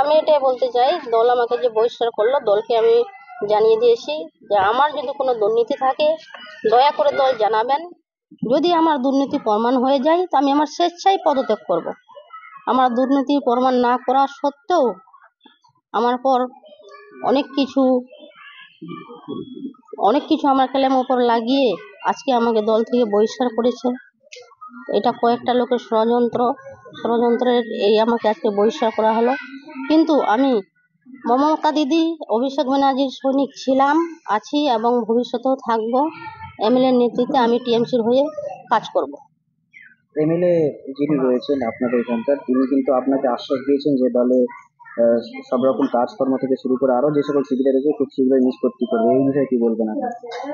আমি এটাই বলতে চাই, দল আমাকে যে বহিষ্কার করলো, দলকে আমি জানিয়ে দিয়েছি যে আমার যদি কোনো দুর্নীতি থাকে দয়া করে দল জানাবেন। যদি আমার দুর্নীতি প্রমাণ হয়ে যায় তো আমি আমার স্বেচ্ছায় পদত্যাগ করব। আমার দুর্নীতি প্রমাণ না করা সত্ত্বেও আমার পর অনেক কিছু আমার ক্লেমের উপর লাগিয়ে আজকে আমাকে দল থেকে বহিষ্কার করেছে। এটা কয়েকটা লোকের ষড়যন্ত্রের এই আমাকে আজকে বহিষ্কার করা হলো। কিন্তু আমি মমতা দিদি, অভিষেক ব্যানার্জির সৈনিক ছিলাম, আছি এবং ভবিষ্যতেও থাকবো। এমএলএর নেতৃত্বে আমি টিএমসির হয়ে কাজ করব। এমএলএ যিনি রয়েছেন আপনাদের এখানকার, তিনি কিন্তু আপনাকে আশ্বাস দিয়েছেন যে দলে সব রকম কাজকর্ম থেকে শুরু করে আরো যে সকল সুবিধা রয়েছে খুব শীঘ্রই নিষ্পত্তি করবে। এই বিষয়ে কি বলবেন আপনি?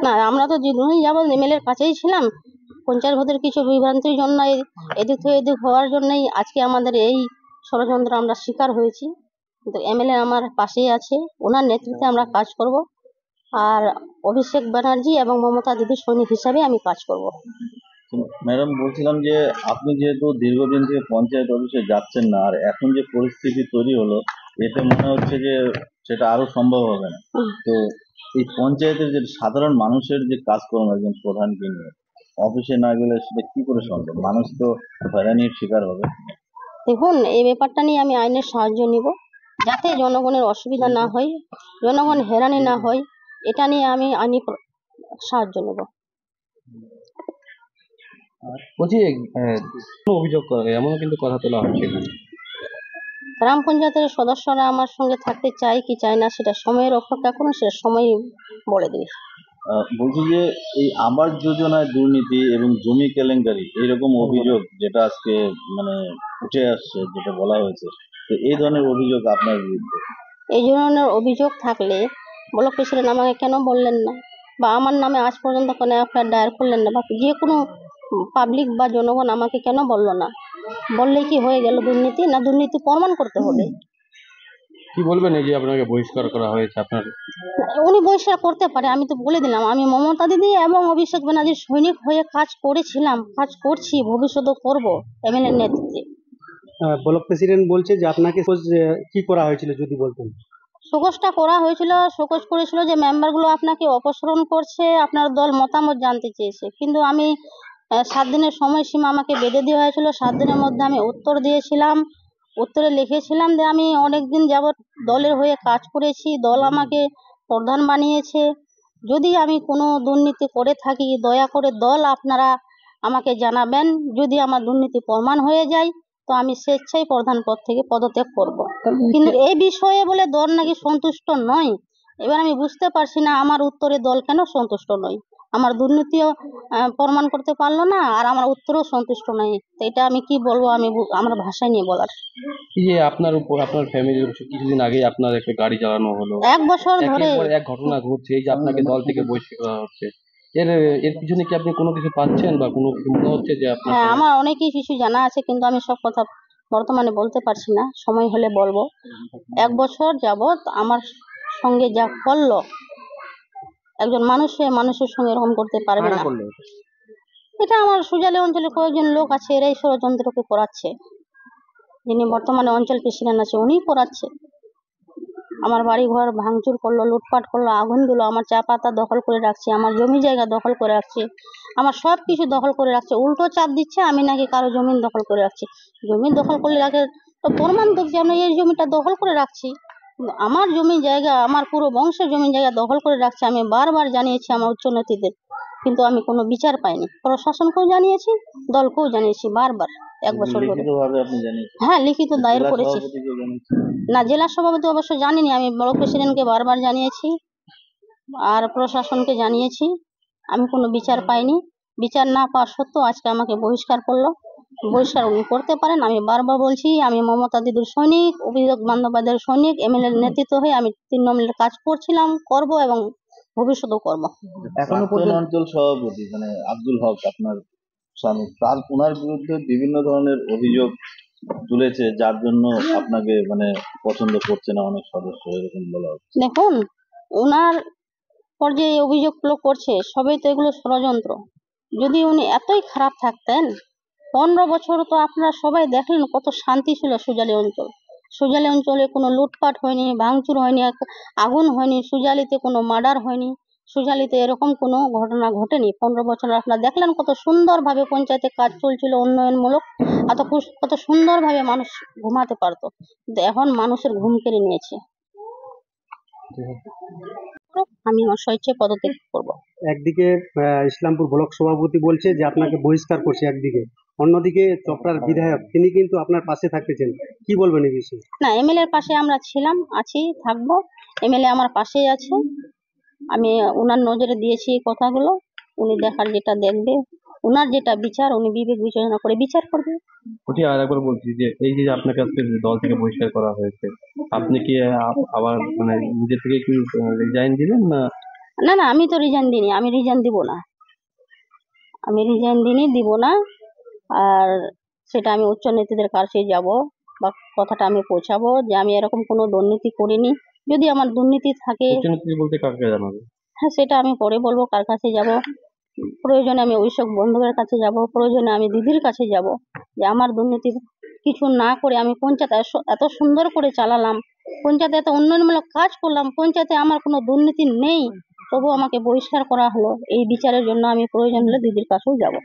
না, আমরা তো যেদিনই যাবো এমএলএর কাছেই ছিলাম। পঞ্চায়েত ভোটের কিছু বিভ্রান্তির জন্য, এদিক থেকে এদিক হওয়ার জন্যই আজকে আমাদের এই ষড়যন্ত্র আমরা শিকার হয়েছি। কিন্তু এমএলএ আমার পাশেই আছে, ওনার নেতৃত্বে আমরা কাজ করব। আর অভিষেক ব্যানার্জি এবং মমতা দিদির সৈনিক হিসাবে আমি কাজ করব। ম্যাডাম, বলছিলাম যে আপনি যেহেতু দীর্ঘদিন থেকে পঞ্চায়েত অফিসে যাচ্ছেন না, আর এখন যে পরিস্থিতি তৈরি হলো, এতে মনে হচ্ছে যে সেটা আরো সম্ভব হবে না। তো এই পঞ্চায়েতের যে সাধারণ মানুষের যে কাজকর্ম, একজন প্রধানকে নিয়ে অফিসে না গেলে সেটা কি করে সম্ভব? মানুষ তো হয়রানির শিকার হবে। দেখুন, এই ব্যাপারটা নিয়ে আমি আইনের সাহায্য নিব, যাতে জনগণের অসুবিধা না হয়, জনগণ হেরানি না হয়, এটা নিয়ে আমি আইনি সাহায্য নেব। বলছি, অভিযোগ করে এমন কিন্তু কথা তোলা হচ্ছে। গ্রাম পঞ্চায়েতের সদস্যরা আমার সঙ্গে থাকতে চায় কি চায় না সেটা সময়ের অপেক্ষা করুন, সেটা সময় বলে দেবে। বলছি যে এই আবাস যোজনায় দুর্নীতি এবং জমি কেলেঙ্কারি এইরকম অভিযোগ যেটা আজকে মানে উঠে আসছে, যেটা বলা হয়েছে, তো এই ধরনের অভিযোগ আপনার বিরুদ্ধে? এই ধরনের অভিযোগ থাকলে ব্লক প্রেসিডেন্ট আমাকে কেন বললেন না, বা আমার নামে আজ পর্যন্ত কোনো এফআইআর দায়ের করলেন না, বা যে কোনো পাবলিক বা জনগণ আমাকে কেন বললো না? বললে কি হয়ে গেল দুর্নীতি? না, দুর্নীতি প্রমাণ করতে হবে। কি বলবেন এই যে আপনাকে বহিষ্কার করা হয়েছে? আপনার উনি বহিষ্কার করতে পারে, আমি তো বলে দিলাম আমি মমতা দিদি এবং অভিষেক ব্যানার্জির সৈনিক হয়ে কাজ করেছিলাম, কাজ করছি, ভবিষ্যতেও করব এমএলএর নেতৃত্বে। ব্লক প্রেসিডেন্ট বলছে যে আপনাকে কি করা হয়েছিল যদি বলতেন। শোকজটা করা হয়েছিল, শোকজ করেছিল যে মেম্বারগুলো আপনাকে অপসারণ করছে, আপনার দল মতামত জানতে চেয়েছে। কিন্তু আমি 7 দিনের সময়সীমা আমাকে বেঁধে দেওয়া হয়েছিল, 7 দিনের মধ্যে আমি উত্তর দিয়েছিলাম। উত্তরে লিখেছিলাম যে আমি অনেকদিন যাবৎ দলের হয়ে কাজ করেছি, দল আমাকে প্রধান বানিয়েছে। যদি আমি কোনো দুর্নীতি করে থাকি দয়া করে দল আপনারা আমাকে জানাবেন। যদি আমার দুর্নীতি প্রমাণ হয়ে যায় তো আমি স্বেচ্ছায় প্রধান পদ থেকে পদত্যাগ করব। কিন্তু এই বিষয়ে বলে দল নাকি সন্তুষ্ট নয়। এবার আমি বুঝতে পারছি না আমার উত্তরে দল কেন সন্তুষ্ট নয়। আমার দুর্নীতিও প্রমাণ করতে পারলো না, আর আমার উত্তরেও সন্তুষ্ট নয়। তো এটা আমি কি বলবো, আমার ভাষায় নিয়ে বলার। এই যে আপনার উপর, আপনার ফ্যামিলির উপর কিছুদিন আগে আপনার একটা গাড়ি চালানো হলো, 1 বছর ধরে এক ঘটনা ঘটছে, এই যে আপনাকে দল থেকে বহিষ্কার করা হচ্ছে, এর পিছনে কি আপনি কোনো কিছু পাচ্ছেন বা কোনো কিছু মনে হচ্ছে যে আপনার? হ্যাঁ, আমার অনেকই কিছু জানা আছে, কিন্তু আমি সব কথা বর্তমানে বলতে পারছি না, সময় হলে বলবো। 1 বছর যাবৎ আমার সঙ্গে যা করলো, একজন মানুষের সঙ্গে এরকম করতে পারবে না। এটা আমার সুজালি অঞ্চলে কয়েকজন লোক আছে, এরাই ষড়যন্ত্রকে করাচ্ছে। যিনি বর্তমানে অঞ্চল প্রেসিডেন্ট আছে উনিই করাচ্ছে। আমার বাড়ি ঘর ভাঙচুর করলো, লুটপাট করলো, আগুন দিল, আমার চা পাতা দখল করে রাখছে, আমার জমি জায়গা দখল করে রাখছে, আমার সব কিছু দখল করে রাখছে। উল্টো চাপ দিচ্ছে আমি নাকি কারো জমিন দখল করে রাখছি। জমি দখল করলে রাখে তো প্রমাণ তো যে আমি এই জমিটা দখল করে রাখছি। আমার জমি জায়গা, আমার পুরো বংশের জমি জায়গা দখল করে রাখছে। আমি বারবার জানিয়েছি আমার উচ্চ নেতৃত্বের, কিন্তু আমি কোনো বিচার পাইনি। প্রশাসনকেও জানিয়েছি, দলকেও জানিয়েছি বারবার। 1 বছর ধরে। হ্যাঁ, লিখিত দায়ের করেছি। না, জেলা সভাপতি অবশ্য জানিনি, আমি ব্লক প্রেসিডেন্টকে বারবার জানিয়েছি আর প্রশাসনকে জানিয়েছি। আমি কোনো বিচার পাইনি। বিচার না পাওয়া সত্ত্বেও আজকে আমাকে বহিষ্কার করলো। বহিষ্কার উনি করতে পারেন। আমি বারবার বলছি আমি মমতা দিদির সৈনিক, অভিষেক বন্দ্যোপাধ্যায়ের সৈনিক, এমএলএর নেতৃত্ব হয়ে আমি 3 নম্বরের কাজ করছিলাম, করব এবং ভবিষ্যতেও করব। এখনো পর্যন্ত অঞ্চল সভাপতি মানে আব্দুল হক, আপনার স্বামী, তার ওনার বিরুদ্ধে বিভিন্ন ধরনের অভিযোগ তুলেছে, যার জন্য আপনাকে মানে পছন্দ করছে না অনেক সদস্য, এরকম বলা হচ্ছে। দেখুন, ওনার পর যে অভিযোগগুলো করছে সবই তো এগুলো ষড়যন্ত্র। যদি উনি এতই খারাপ থাকতেন, 15 বছর তো আপনারা সবাই দেখলেন কত শান্তি ছিল সুজালি অঞ্চল। সুজালি অঞ্চলে কোনো লুটপাট হয়নি, ভাঙচুর হয়নি, আগুন হয়নি, সুজালিতে কোনো মার্ডার হয়নি, সুজালিতে এরকম কোনো ঘটনা ঘটেনি। 15 বছর আপনারা দেখলেন কত সুন্দরভাবে পঞ্চায়েতে কাজ চলছিল উন্নয়নমূলক, কত সুন্দরভাবে মানুষ ঘুমাতে পারতো, কিন্তু এখন মানুষের ঘুম কেড়ে নিয়েছে। আমি আমার স্বেচ্ছায় পদত্যাগ করবো। একদিকে ইসলামপুর ব্লক সভাপতি বলছে যে আপনাকে বহিষ্কার করছে একদিকে, অন্যদিকে চপড়ার বিধায়ক তিনি কিন্তু আপনার পাশে থাকতেছেন, কি বলবেন এই বিষয়ে? না, এমএলএ এর পাশে আমরা ছিলাম, আছি, থাকবো। এমএলএ আমার পাশেই আছে, আমি ওনার নজরে দিয়েছি এই কথাগুলো, উনি দেখার যেটা দেখবে, ওনার যেটা বিচার উনি বিবেক বিবেচনা করে বিচার করবে। ওটি আর একবার বলছি যে এই যে আপনাকে আজকে দল থেকে বহিষ্কার করা হয়েছে, আপনি কি আবার মানে নিজে থেকে কি রিজাইন দিলেন না? না না, আমি তো রিজাইন দিইনি, আমি রিজাইন দিব না, আমি রিজাইন দিব না। আর সেটা আমি উচ্চ নেতৃত্বের কাছে যাব বা কথাটা আমি পৌঁছাবো যে আমি এরকম কোনো দুর্নীতি করিনি। যদি আমার দুর্নীতি থাকে, উচ্চনেত্রী বলতে কাকে জানাবে? হ্যাঁ সেটা আমি পরে বলবো কার কাছে যাব। প্রয়োজনে আমি ওইসব বন্ধুদের কাছে যাব, প্রয়োজনে আমি দিদির কাছে যাব, যে আমার দুর্নীতি কিছু না করে আমি পঞ্চায়েত এত সুন্দর করে চালালাম, পঞ্চায়েতে এত উন্নয়নমূলক কাজ করলাম, পঞ্চায়েতে আমার কোনো দুর্নীতি নেই, তবু আমাকে বহিষ্কার করা হলো। এই বিচারের জন্য আমি প্রয়োজন হলে দিদির কাছেও যাব।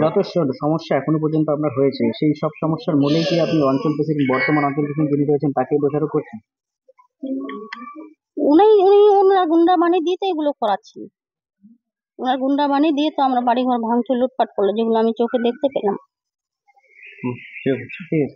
যত সমস্যা এখনো পর্যন্ত আপনার হয়েছে, সেই সব সমস্যার মূলেই কি আপনি অঞ্চল প্রেসিডেন্ট, বর্তমান অঞ্চল প্রেসিডেন্ট যিনি রয়েছেন তাকে দোষারোপ করছেন? ওনার গুন্ডা বানিয়ে দিয়ে তো এগুলো করাচ্ছেন, ওনার গুন্ডা বানিয়ে দিয়ে তো আমরা বাড়িঘর ভাঙচুর লুটপাট করলো, যেগুলো আমি চোখে দেখতে পেলাম। ঠিক আছে।